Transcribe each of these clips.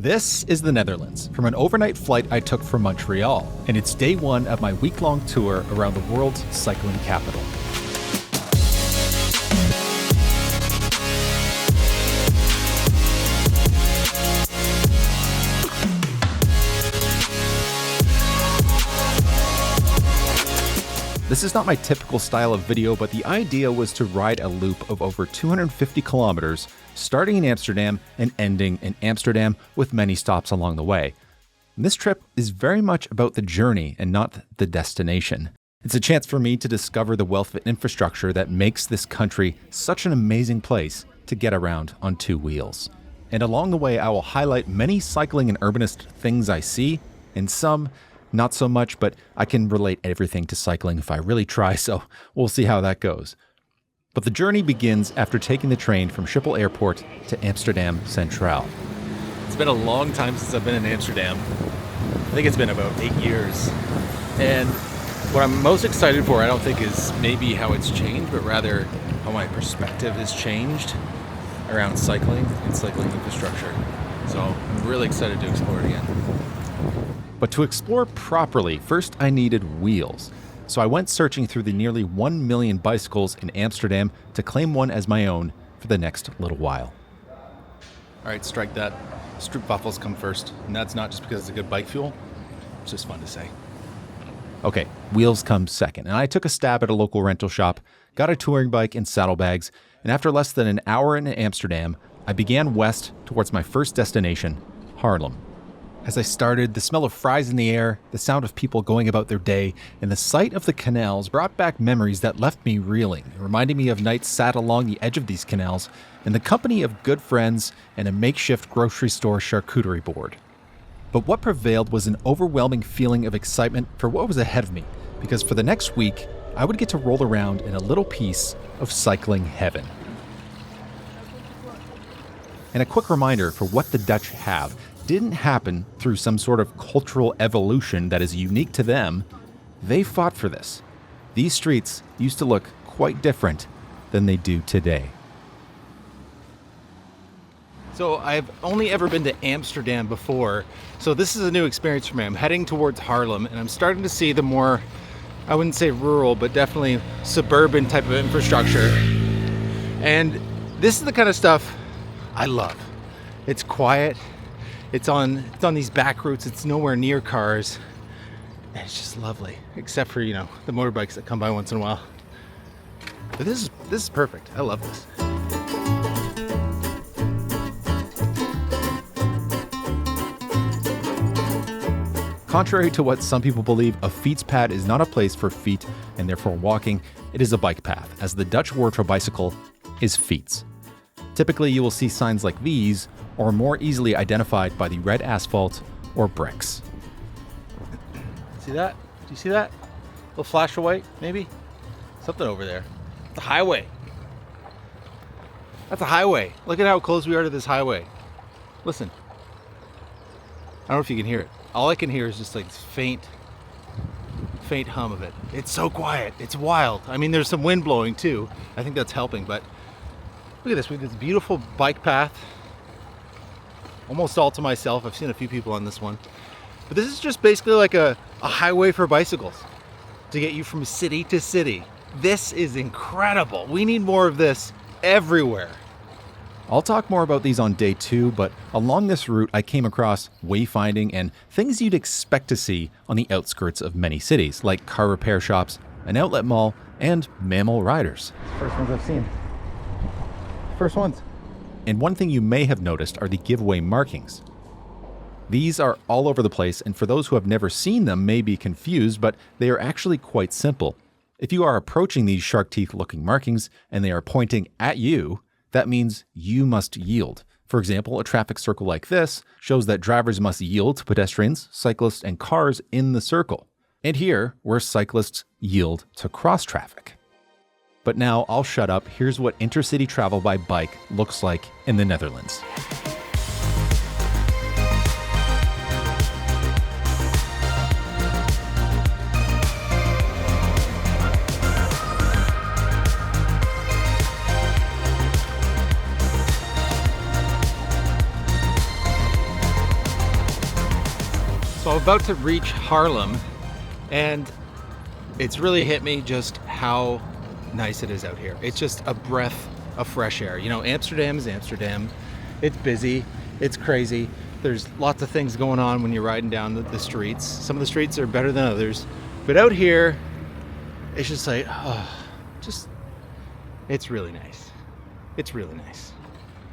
This is the Netherlands, from an overnight flight I took from Montreal, and it's day one of my week-long tour around the world's cycling capital. This is not my typical style of video, but the idea was to ride a loop of over 250 kilometers, starting in Amsterdam and ending in Amsterdam with many stops along the way. And this trip is very much about the journey and not the destination. It's a chance for me to discover the wealth of infrastructure that makes this country such an amazing place to get around on two wheels. And along the way, I will highlight many cycling and urbanist things I see, and some not so much, but I can relate everything to cycling if I really try, so we'll see how that goes. But the journey begins after taking the train from Schiphol Airport to Amsterdam Centraal. It's been a long time since I've been in Amsterdam. I think it's been about 8 years. And what I'm most excited for, I don't think, is maybe how it's changed, but rather how my perspective has changed around cycling and cycling infrastructure. So I'm really excited to explore it again. But to explore properly, first I needed wheels. So I went searching through the nearly 1 million bicycles in Amsterdam to claim one as my own for the next little while. All right, strike that. Stroopwafels come first. And that's not just because it's a good bike fuel. It's just fun to say. Okay, wheels come second. And I took a stab at a local rental shop, got a touring bike and saddlebags, and after less than an hour in Amsterdam, I began west towards my first destination, Haarlem. As I started, the smell of fries in the air, the sound of people going about their day, and the sight of the canals brought back memories that left me reeling, reminding me of nights sat along the edge of these canals in the company of good friends and a makeshift grocery store charcuterie board. But what prevailed was an overwhelming feeling of excitement for what was ahead of me, because for the next week, I would get to roll around in a little piece of cycling heaven. And a quick reminder for what the Dutch have didn't happen through some sort of cultural evolution that is unique to them. They fought for this. These streets used to look quite different than they do today. So I've only ever been to Amsterdam before, so this is a new experience for me. I'm heading towards Haarlem, and I'm starting to see the more, I wouldn't say rural, but definitely suburban type of infrastructure. And this is the kind of stuff I love. It's quiet. It's on these back routes. It's nowhere near cars. And it's just lovely, except for, the motorbikes that come by once in a while. But this is perfect. I love this. Contrary to what some people believe, a fietspad is not a place for feet and therefore walking. It is a bike path, as the Dutch word for bicycle is fiets. Typically, you will see signs like these, or more easily identified by the red asphalt or bricks. See that? Do you see that? A little flash of white, maybe? Something over there. It's a highway. That's a highway. Look at how close we are to this highway. Listen. I don't know if you can hear it. All I can hear is just like this faint hum of it. It's so quiet. It's wild. I mean, there's some wind blowing too. I think that's helping, but look at this. We have this beautiful bike path. Almost all to myself. I've seen a few people on this one. But this is just basically like a highway for bicycles to get you from city to city. This is incredible. We need more of this everywhere. I'll talk more about these on day 2, but along this route I came across wayfinding and things you'd expect to see on the outskirts of many cities, like car repair shops, an outlet mall, and mammal riders. First ones I've seen. First ones. And one thing you may have noticed are the giveaway markings. These are all over the place, and for those who have never seen them may be confused, but they are actually quite simple. If you are approaching these shark teeth looking markings and they are pointing at you, that means you must yield. For example, a traffic circle like this shows that drivers must yield to pedestrians, cyclists, and cars in the circle. And here, where cyclists yield to cross traffic. But now I'll shut up. Here's what intercity travel by bike looks like in the Netherlands. So I'm about to reach Haarlem, and it's really hit me just how nice it is out here. It's just a breath of fresh air. You know, Amsterdam is Amsterdam. It's busy, it's crazy. There's lots of things going on when you're riding down the streets. Some of the streets are better than others. But out here, it's just like, it's really nice. It's really nice.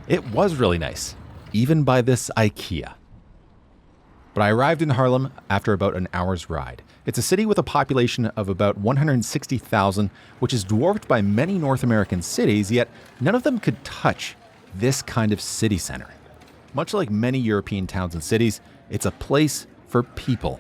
It was really nice, even by this IKEA. But I arrived in Haarlem after about an hour's ride. It's a city with a population of about 160,000, which is dwarfed by many North American cities, yet none of them could touch this kind of city center. Much like many European towns and cities, it's a place for people.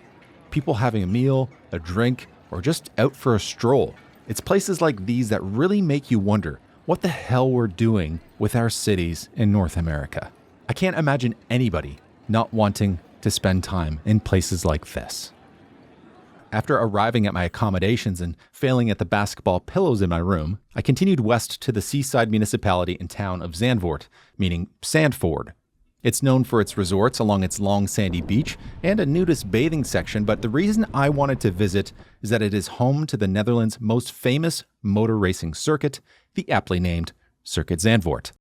People having a meal, a drink, or just out for a stroll. It's places like these that really make you wonder what the hell we're doing with our cities in North America. I can't imagine anybody not wanting to spend time in places like this. After arriving at my accommodations and failing at the basketball pillows in my room, I continued west to the seaside municipality and town of Zandvoort, meaning Sandford. It's known for its resorts along its long sandy beach and a nudist bathing section, but the reason I wanted to visit is that it is home to the Netherlands' most famous motor racing circuit, the aptly named Circuit Zandvoort.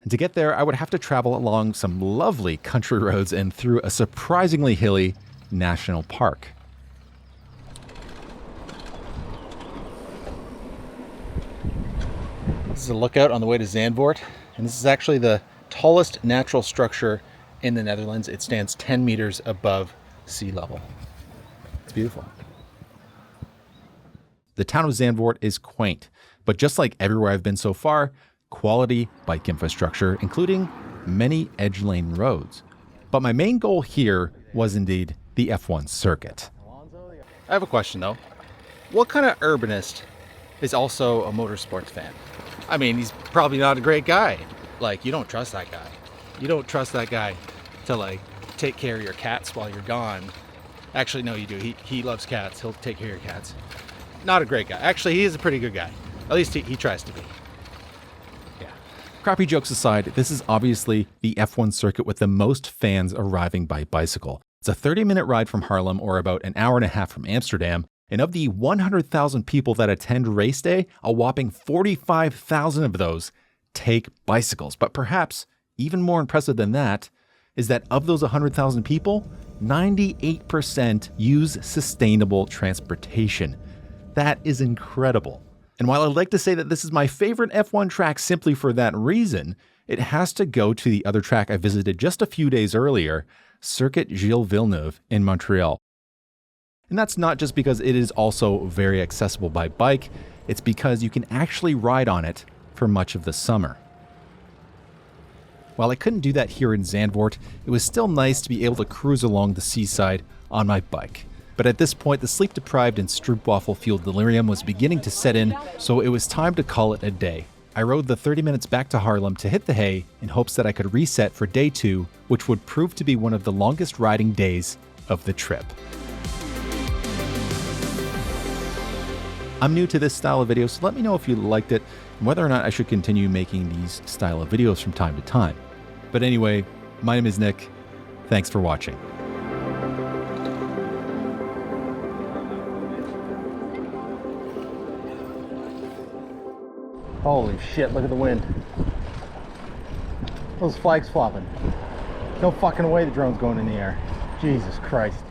And to get there, I would have to travel along some lovely country roads and through a surprisingly hilly national park. This is a lookout on the way to Zandvoort, and this is actually the tallest natural structure in the Netherlands. It stands 10 meters above sea level. It's beautiful. The town of Zandvoort is quaint, but just like everywhere I've been so far, quality bike infrastructure, including many edge lane roads. But my main goal here was indeed the F1 circuit. I have a question though. What kind of urbanist is also a motorsports fan? I mean, he's probably not a great guy. Like, you don't trust that guy. You don't trust that guy to like take care of your cats while you're gone. Actually, no, you do. He loves cats. He'll take care of your cats. Not a great guy. Actually, he is a pretty good guy. At least he tries to be. Yeah. Crappy jokes aside, this is obviously the F1 circuit with the most fans arriving by bicycle. It's a 30-minute ride from Haarlem, or about an hour and a half from Amsterdam. And of the 100,000 people that attend race day, a whopping 45,000 of those take bicycles. But perhaps even more impressive than that is that of those 100,000 people, 98% use sustainable transportation. That is incredible. And while I'd like to say that this is my favorite F1 track simply for that reason, it has to go to the other track I visited just a few days earlier, Circuit Gilles Villeneuve in Montreal. And that's not just because it is also very accessible by bike, it's because you can actually ride on it for much of the summer. While I couldn't do that here in Zandvoort, it was still nice to be able to cruise along the seaside on my bike. But at this point, the sleep-deprived and stroopwafel-fueled delirium was beginning to set in, so it was time to call it a day. I rode the 30 minutes back to Haarlem to hit the hay in hopes that I could reset for day 2, which would prove to be one of the longest riding days of the trip. I'm new to this style of video, so let me know if you liked it and whether or not I should continue making these style of videos from time to time. But anyway, my name is Nick. Thanks for watching. Holy shit, look at the wind. Those flags flopping. No fucking way the drone's going in the air. Jesus Christ.